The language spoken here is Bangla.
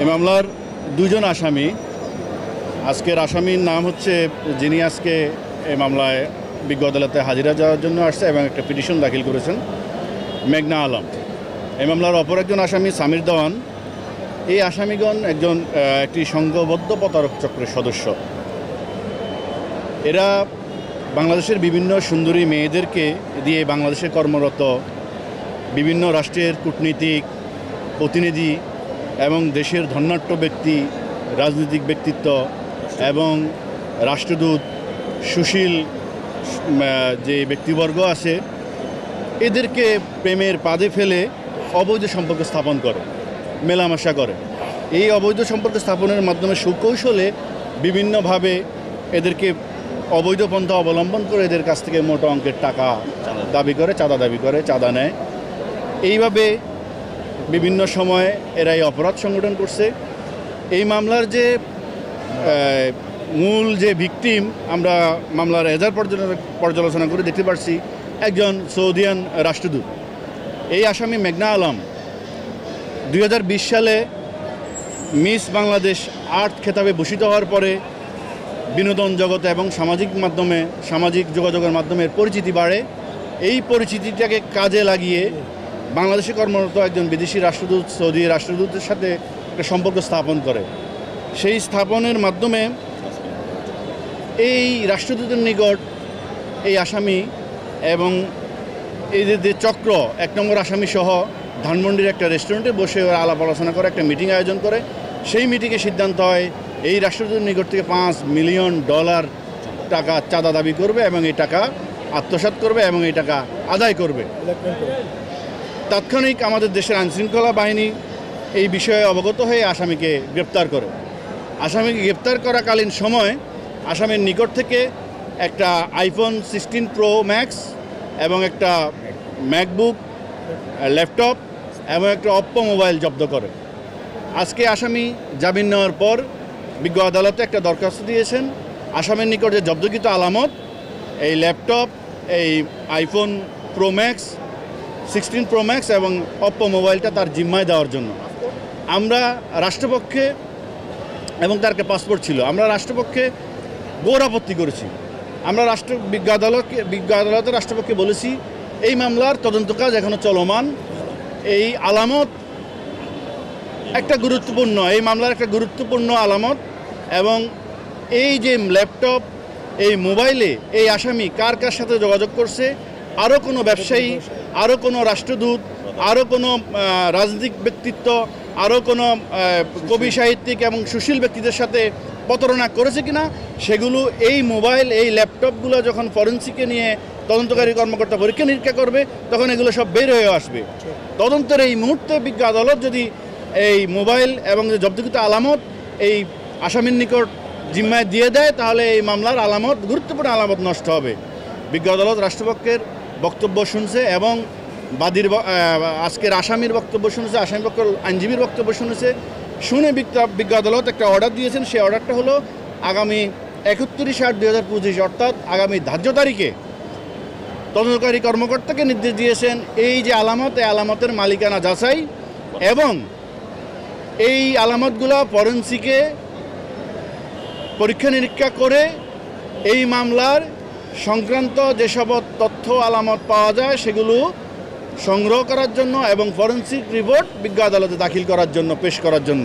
এই মামলার দুজন আসামি। আজকের আসামির নাম হচ্ছে যিনি আজকে এই মামলায় বিজ্ঞ আদালতে হাজিরা যাওয়ার জন্য আসছে এবং একটা পিটিশন দাখিল করেছেন, মেঘনা আলম। এই মামলার অপর একজন আসামি সামির দেওয়ান। এই আসামিগণ একটি সংঘবদ্ধ প্রতারক চক্রের সদস্য। এরা বাংলাদেশের বিভিন্ন সুন্দরী মেয়েদেরকে দিয়ে বাংলাদেশে কর্মরত বিভিন্ন রাষ্ট্রের কূটনীতিক প্রতিনিধি এবং দেশের ধনাঢ্য ব্যক্তি, রাজনৈতিক ব্যক্তিত্ব এবং রাষ্ট্রদূত, সুশীল যে ব্যক্তিবর্গ আছে, এদেরকে প্রেমের পাদে ফেলে অবৈধ সম্পর্ক স্থাপন করে, মেলামেশা করে। এই অবৈধ সম্পর্ক স্থাপনের মাধ্যমে সুকৌশলে বিভিন্নভাবে এদেরকে অবৈধ পন্থা অবলম্বন করে এদের কাছ থেকে মোটা অঙ্কের টাকা দাবি করে, চাঁদা নেয়। এইভাবে বিভিন্ন সময়ে এরা এই অপরাধ সংগঠন করছে। এই মামলার যে মূল যে ভিকটিম, আমরা মামলার এজাহার পর্যালোচনা করে দেখতে পারছি একজন সৌদিয়ান রাষ্ট্রদূত। এই আসামি মেঘনা আলম 2020 সালে মিস বাংলাদেশ আর্ট খেতাবে ভূষিত হওয়ার পরে বিনোদন জগতে এবং সামাজিক যোগাযোগের মাধ্যমে পরিচিতি বাড়ে। এই পরিচিতিটাকে কাজে লাগিয়ে বাংলাদেশে কর্মরত একজন বিদেশি রাষ্ট্রদূত সৌদি রাষ্ট্রদূতের সাথে একটা সম্পর্ক স্থাপন করে। সেই স্থাপনের মাধ্যমে এই রাষ্ট্রদূতের নিকট এই আসামি এবং এই যে চক্র 1 নম্বর আসামি সহ ধানমন্ডির একটা রেস্টুরেন্টে বসে ওরা আলাপ আলোচনা করে, একটা মিটিং আয়োজন করে। সেই মিটিংয়ে সিদ্ধান্ত হয় এই রাষ্ট্রদূতের নিকট থেকে $5 মিলিয়ন টাকা চাঁদা দাবি করবে এবং এই টাকা আত্মসাৎ করবে এবং এই টাকা আদায় করবে। তাৎক্ষণিক আমাদের দেশের আইনশৃঙ্খলা বাহিনী এই বিষয়ে অবগত হয়ে আসামিকে গ্রেপ্তার করে। আসামিকে গ্রেপ্তার করাকালীন সময় আসামির নিকট থেকে একটা iPhone 16 Pro Max এবং একটা ম্যাকবুক ল্যাপটপ এবং একটা অপ্পো মোবাইল জব্দ করে। আজকে আসামি জামিন নেওয়ার পর বিজ্ঞ আদালতে একটা দরখাস্ত দিয়েছেন। আসামির নিকট যে জব্দকৃত আলামত, এই ল্যাপটপ, এই iPhone Pro Max 16 Pro Max এবং অপ্পো মোবাইলটা তার জিম্মায় দেওয়ার জন্য আমরা রাষ্ট্রপক্ষে, এবং তার একটা পাসপোর্ট ছিল, আমরা রাষ্ট্রপক্ষে ঘোর আপত্তি করেছি। আমরা বিজ্ঞ আদালতের রাষ্ট্রপক্ষে বলেছি এই মামলার তদন্ত কাজ এখনও চলমান। এই আলামত একটা গুরুত্বপূর্ণ, এই মামলার একটা গুরুত্বপূর্ণ আলামত, এবং এই যে ল্যাপটপ, এই মোবাইলে এই আসামি কার সাথে যোগাযোগ করছে, আরও কোনো ব্যবসায়ী, আরও কোনো রাষ্ট্রদূত, আরও কোনো রাজনৈতিক ব্যক্তিত্ব, আরও কোনো কবি সাহিত্যিক এবং সুশীল ব্যক্তিদের সাথে প্রতারণা করেছে কিনা, সেগুলো এই মোবাইল, এই ল্যাপটপগুলো যখন ফরেন্সিকে নিয়ে তদন্তকারী কর্মকর্তা পরীক্ষা নিরীক্ষা করবে তখন এগুলো সব বের হয়ে আসবে। তদন্তের এই মুহূর্তে বিজ্ঞ আদালত যদি এই মোবাইল এবং জব্দকৃত আলামত এই আসামির নিকট জিম্মায় দিয়ে দেয় তাহলে এই মামলার আলামত, গুরুত্বপূর্ণ আলামত নষ্ট হবে। বিজ্ঞ আদালত রাষ্ট্রপক্ষের বক্তব্য শুনছে এবং আজকের আসামির বক্তব্য শুনেছে, আসামি পক্ষের আইনজীবীর বক্তব্য শুনেছে। শুনে বিজ্ঞ আদালত একটা অর্ডার দিয়েছেন। সেই অর্ডারটা হলো আগামী 31/8/2025 অর্থাৎ আগামী ধার্য তারিখে তদন্তকারী কর্মকর্তাকে নির্দেশ দিয়েছেন এই যে আলামত, এই আলামতের মালিকানা যাচাই এবং এই আলামতগুলো ফরেন্সিকে পরীক্ষা নিরীক্ষা করে এই মামলার সংক্রান্ত যেসব তথ্য আলামত পাওয়া যায় সেগুলো সংগ্রহ করার জন্য এবং ফরেন্সিক রিপোর্ট বিজ্ঞ আদালতে দাখিল করার জন্য, পেশ করার জন্য।